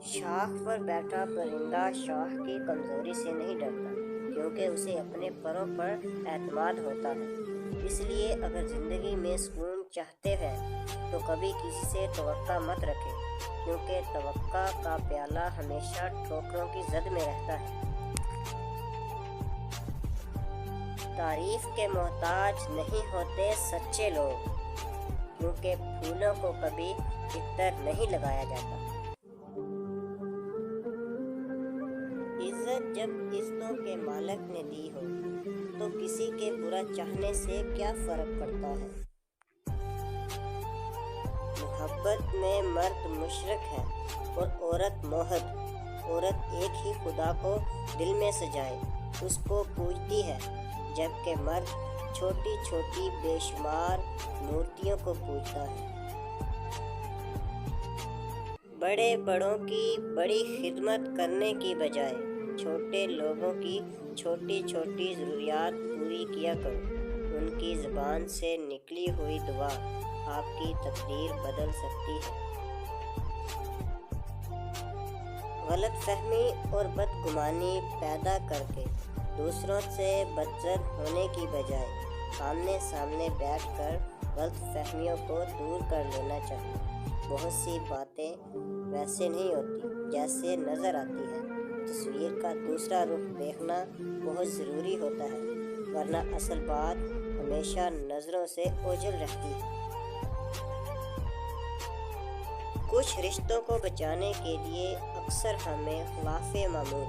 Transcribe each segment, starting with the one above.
شاخ پر بیٹھا پرندہ شاخ کی کمزوری سے نہیں ڈرتا، کیونکہ اسے اپنے پروں پر اعتماد ہوتا ہے۔ اس لیے اگر زندگی میں سکون چاہتے ہیں تو کبھی کسی سے توقع مت رکھیں، کیونکہ توقع کا پیالہ ہمیشہ ٹھوکروں کی زد میں رہتا ہے۔ تعریف کے محتاج نہیں ہوتے سچے لوگ، کیونکہ پھولوں کو کبھی عطر نہیں لگایا جاتا۔ عزت جب عزتوں کے مالک نے دی ہو تو کسی کے برا چاہنے سے کیا فرق پڑتا ہے۔ محبت میں مرد مشرک ہے اور عورت موحد۔ عورت ایک ہی خدا کو دل میں سجائے اس کو پوجتی ہے، جبکہ مرد چھوٹی چھوٹی بے شمار مورتیوں کو پوجتا ہے۔ بڑے بڑوں کی بڑی خدمت کرنے کی بجائے چھوٹے لوگوں کی چھوٹی چھوٹی ضروریات پوری کیا کرو۔ ان کی زبان سے نکلی ہوئی دعا آپ کی تقدیر بدل سکتی ہے۔ غلط فہمی اور بدگمانی پیدا کر کے دوسروں سے بدظن ہونے کی بجائے آمنے سامنے بیٹھ کر غلط فہمیوں کو دور کر لینا چاہیے۔ بہت سی باتیں ویسے نہیں ہوتی جیسے نظر آتی ہیں۔ تصویر کا دوسرا رخ دیکھنا بہت ضروری ہوتا ہے، ورنہ اصل بات ہمیشہ نظروں سے اوجھل رہتی ہے۔ کچھ رشتوں کو بچانے کے لیے اکثر ہمیں خلاف معمول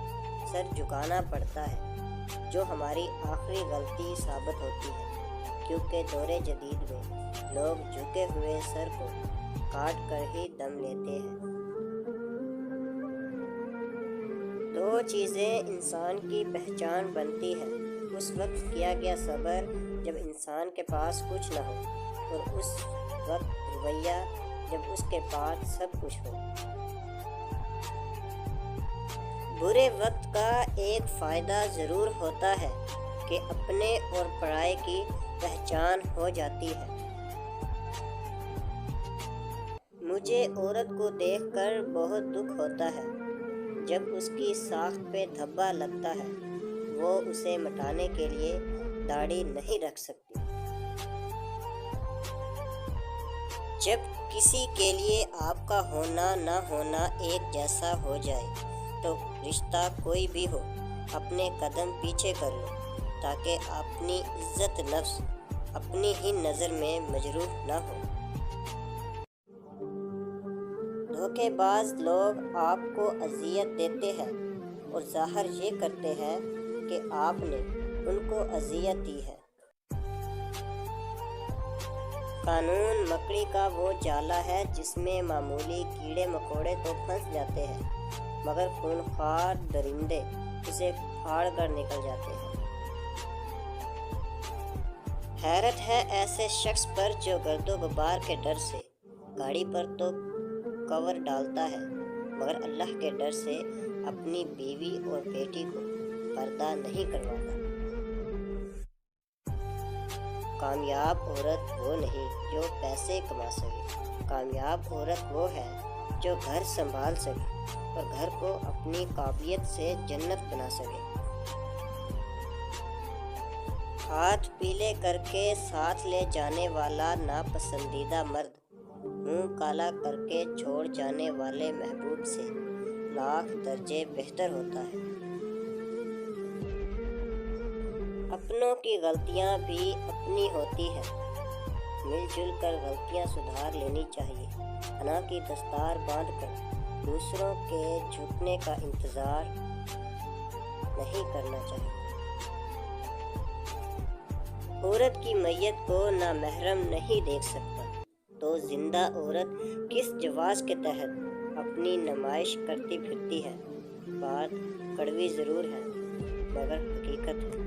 سر جھکانا پڑتا ہے، جو ہماری آخری غلطی ثابت ہوتی ہے، کیونکہ دور جدید میں لوگ جھکے ہوئے سر کو کاٹ کر ہی دم لیتے ہیں۔ دو چیزیں انسان کی پہچان بنتی ہیں، اس وقت کیا گیا صبر جب انسان کے پاس کچھ نہ ہو، اور اس وقت رویہ جب اس کے پاس سب کچھ ہو۔ برے وقت کا ایک فائدہ ضرور ہوتا ہے کہ اپنے اور پرائے کی پہچان ہو جاتی ہے۔ مجھے عورت کو دیکھ کر بہت دکھ ہوتا ہے جب اس کی ساکھ پہ دھبا لگتا ہے، وہ اسے مٹانے کے لیے داڑھی نہیں رکھ سکتی۔ جب کسی کے لیے آپ کا ہونا نہ ہونا ایک جیسا ہو جائے تو رشتہ کوئی بھی ہو اپنے قدم پیچھے کر لو، تاکہ اپنی عزت نفس اپنی ہی نظر میں مجروح نہ ہو۔ دھوکے باز لوگ آپ کو اذیت دیتے ہیں اور ظاہر یہ کرتے ہیں کہ آپ نے ان کو اذیت دی ہے۔ قانون مکڑی کا وہ جالا ہے جس میں معمولی کیڑے مکوڑے تو پھنس جاتے ہیں، مگر خونخوار درندے اسے پھاڑ کر نکل جاتے ہیں۔ حیرت ہے ایسے شخص پر جو گرد و غبار کے ڈر سے گاڑی پر تو کور ڈالتا ہے، مگر اللہ کے ڈر سے اپنی بیوی اور بیٹی کو پردہ نہیں کرواتا۔ کامیاب عورت وہ نہیں جو پیسے کما سکے، کامیاب عورت وہ ہے جو گھر سنبھال سکے اور گھر کو اپنی قابلیت سے جنت بنا سکے۔ ہاتھ پیلے کر کے ساتھ لے جانے والا ناپسندیدہ مرد منہ کالا کر کے چھوڑ جانے والے محبوب سے لاکھ درجے بہتر ہوتا ہے۔ اپنوں کی غلطیاں بھی اپنی ہوتی ہیں، مل جل کر غلطیاں سدھار لینی چاہیے، حنا کی دستار باندھ کر دوسروں کے جھکنے کا انتظار نہیں کرنا چاہیے۔ عورت کی میت کو نامحرم نہیں دیکھ سکتا تو زندہ عورت کس جواز کے تحت اپنی نمائش کرتی پھرتی ہے۔ بات کڑوی ضرور ہے مگر حقیقت ہے۔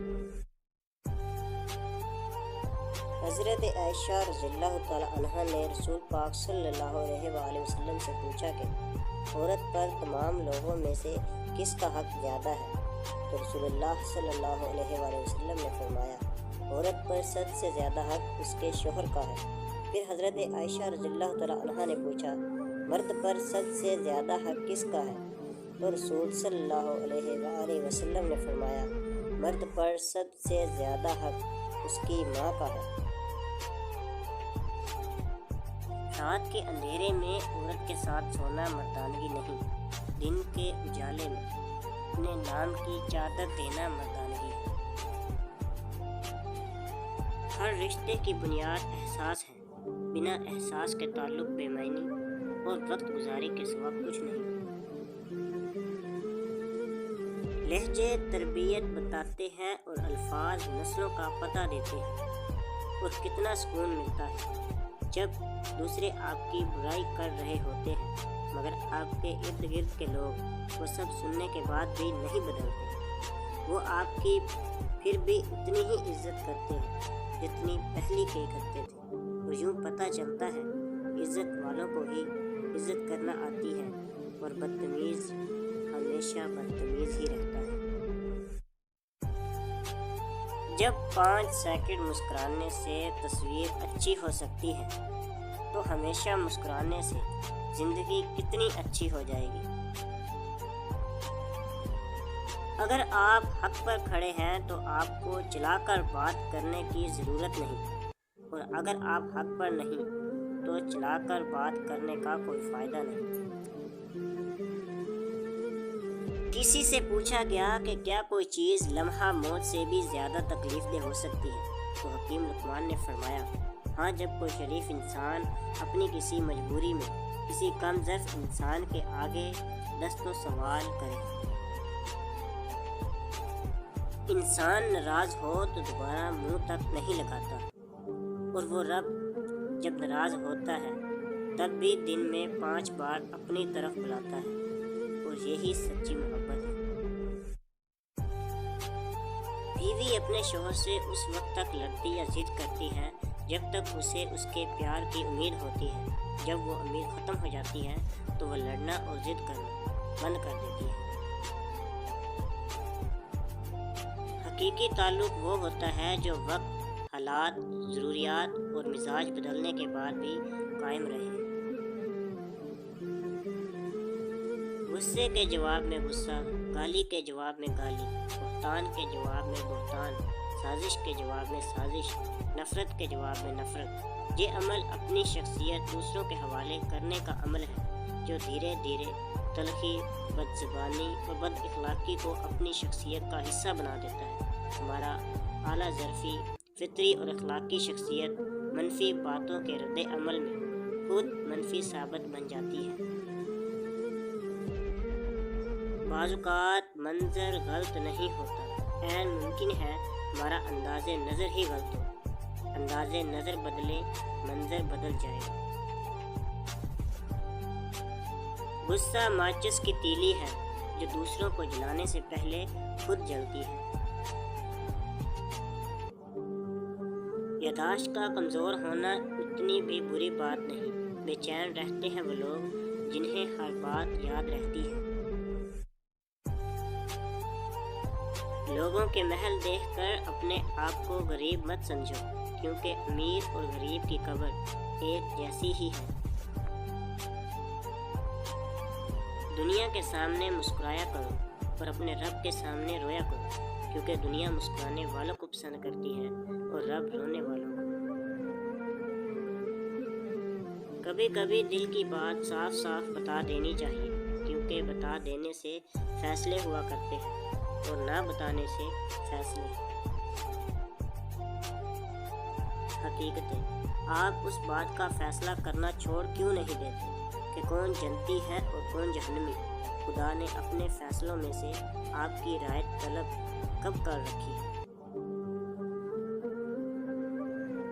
حضرت عائشہ رضی اللہ تعالی عنہا نے رسول پاک صلی اللہ علیہ وآلہ وسلم سے پوچھا کہ عورت پر تمام لوگوں میں سے کس کا حق زیادہ ہے، تو رسول اللہ صلی اللہ علیہ وآلہ وسلم نے فرمایا عورت پر سب سے زیادہ حق اس کے شوہر کا ہے۔ پھر حضرت عائشہ رضی اللہ تعالی عنہا نے پوچھا مرد پر سب سے زیادہ حق کس کا ہے؟ تو رسول صلی اللہ علیہ وآلہ وسلم نے فرمایا مرد پر سب سے زیادہ حق اس کی ماں کا ہے۔ رات کے اندھیرے میں عورت کے ساتھ سونا مردانگی نہیں، دن کے اجالے میں اپنے نام کی چادر دینا مردانگی ہے۔ ہر رشتے کی بنیاد احساس ہے، بنا احساس کے تعلق بے معنی اور وقت گزاری کے سوا کچھ نہیں۔ لہجے تربیت بتاتے ہیں اور الفاظ نسلوں کا پتہ دیتے ہیں، اور کتنا سکون ملتا ہے جب دوسرے آپ کی برائی کر رہے ہوتے ہیں مگر آپ کے ارد گرد کے لوگ وہ سب سننے کے بعد بھی نہیں بدلتے۔ وہ آپ کی پھر بھی اتنی ہی عزت کرتے ہیں جتنی پہلی کے کرتے تھے، اور یوں پتہ چلتا ہے عزت والوں کو ہی عزت کرنا آتی ہے اور بدتمیز ہمیشہ بدتمیز ہی رہتا ہے۔ جب 5 سیکنڈ مسکرانے سے تصویر اچھی ہو سکتی ہے تو ہمیشہ مسکرانے سے زندگی کتنی اچھی ہو جائے گی۔ اگر آپ حق پر کھڑے ہیں تو آپ کو چلا کر بات کرنے کی ضرورت نہیں، اور اگر آپ حق پر نہیں تو چلا کر بات کرنے کا کوئی فائدہ نہیں۔ کسی سے پوچھا گیا کہ کیا کوئی چیز لمحہ موت سے بھی زیادہ تکلیف دہ ہو سکتی ہے، تو حکیم لقمان نے فرمایا ہاں، جب کوئی شریف انسان اپنی کسی مجبوری میں کسی کم ظرف انسان کے آگے دست و سوال کرے۔ انسان ناراض ہو تو دوبارہ منہ تک نہیں لگاتا، اور وہ رب جب ناراض ہوتا ہے تب بھی دن میں 5 بار اپنی طرف بلاتا ہے، اور یہی سچی محبت ہے۔ بیوی اپنے شوہر سے اس وقت تک لڑتی یا ضد کرتی ہے جب تک اسے اس کے پیار کی امید ہوتی ہے۔ جب وہ امید ختم ہو جاتی ہے تو وہ لڑنا اور ضد کرنا بند کر دیتی ہے۔ حقیقی تعلق وہ ہوتا ہے جو وقت، حالات، ضروریات اور مزاج بدلنے کے بعد بھی قائم رہے۔ غصے کے جواب میں غصہ، گالی کے جواب میں گالی، بہتان کے جواب میں بہتان، سازش کے جواب میں سازش، نفرت کے جواب میں نفرت۔ یہ عمل اپنی شخصیت دوسروں کے حوالے کرنے کا عمل ہے جو دھیرے دھیرے تلخی، بدزبانی اور بد اخلاقی کو اپنی شخصیت کا حصہ بنا دیتا ہے۔ ہمارا اعلیٰ ظرفی، فطری اور اخلاقی شخصیت منفی باتوں کے رد عمل میں خود منفی ثابت بن جاتی ہے۔ بعض اوقات منظر غلط نہیں ہوتا، عین ممکن ہے ہمارا انداز نظر ہی غلط ہو۔ انداز نظر بدلے، منظر بدل جائے۔ غصہ ماچس کی تیلی ہے جو دوسروں کو جلانے سے پہلے خود جلتی ہے۔ یادداشت کا کمزور ہونا اتنی بھی بری بات نہیں۔ بے چین رہتے ہیں وہ لوگ جنہیں ہر بات یاد رہتی ہے۔ لوگوں کے محل دیکھ کر اپنے آپ کو غریب مت سمجھو، کیونکہ امیر اور غریب کی قبر ایک جیسی ہی ہے۔ دنیا کے سامنے مسکرایا کرو اور اپنے رب کے سامنے رویا کرو، کیونکہ دنیا مسکرانے والوں کو پسند کرتی ہے اور رب رونے والوں کو۔ کبھی کبھی دل کی بات صاف صاف بتا دینی چاہیے، کیونکہ بتا دینے سے فیصلے ہوا کرتے ہیں اور نہ بتانے سے فیصلے۔ حقیقتیں آپ اس بات کا فیصلہ کرنا چھوڑ کیوں نہیں دیتے کہ کون جنتی ہے اور کون جہنمی؟ خدا نے اپنے فیصلوں میں سے آپ کی رائے طلب کب کر رکھی ہے؟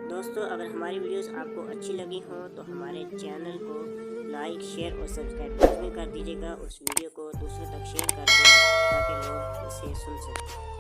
دوستو، اگر ہماری ویڈیوز آپ کو اچھی لگی ہوں تو ہمارے چینل کو لائک، شیئر اور سبسکرائب لازمی کر دیجیے گا۔ اس ویڈیو کو دوسروں تک شیئر کر دیں تاکہ لوگ اسے سن سکیں۔